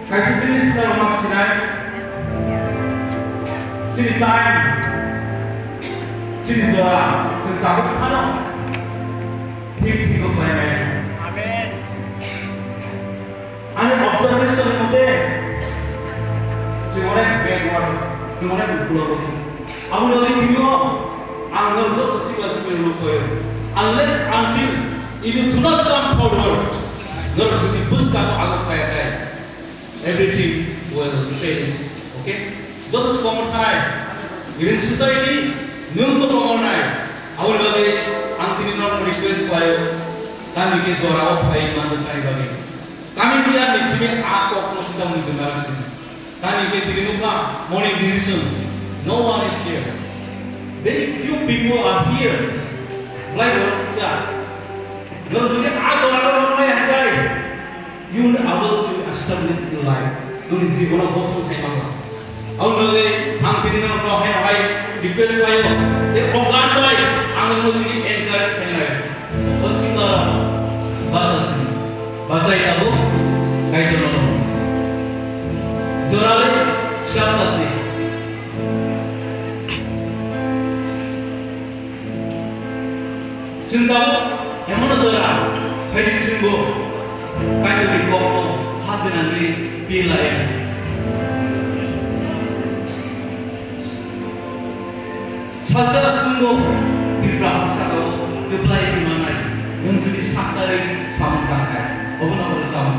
Kasi sini sa mga sinay, sini time, sini zora, sini takot ano? ঠিক climate. Amen. Ano observation মধ্যে জীবনে backward জীবনে উপলব্ধ আমি লগে কিনো আঙ্গল যত সিবাসিবে লোক unless until if you do not come forward not to be pushed up আগত পায় everything will fails okay যত কমন থাকে in society ন্যূনতম কমন নাই আমি লগে আন্তিম নরম রিকোয়েস্ট করে kami ke zorao phai manjat nai bagi kami dia di sini akok no kita mendengar sini kami ke dinupa morning devotion no one is here very few people are here like what kita kalau sudah ada orang yang hari you will able to establish your life duri jibona bothong thai mangla au lage ang tinino no hai request payo e organ bai ang no diri encourage kai Osita bahasa itu kayak itu jorale siapa sih cinta yang mana jora hadis singgo kayak di kopo hati nanti pilih saja singgo di bahasa kau apply di mana? Untuk disakari sama kakak, apa nama bersama?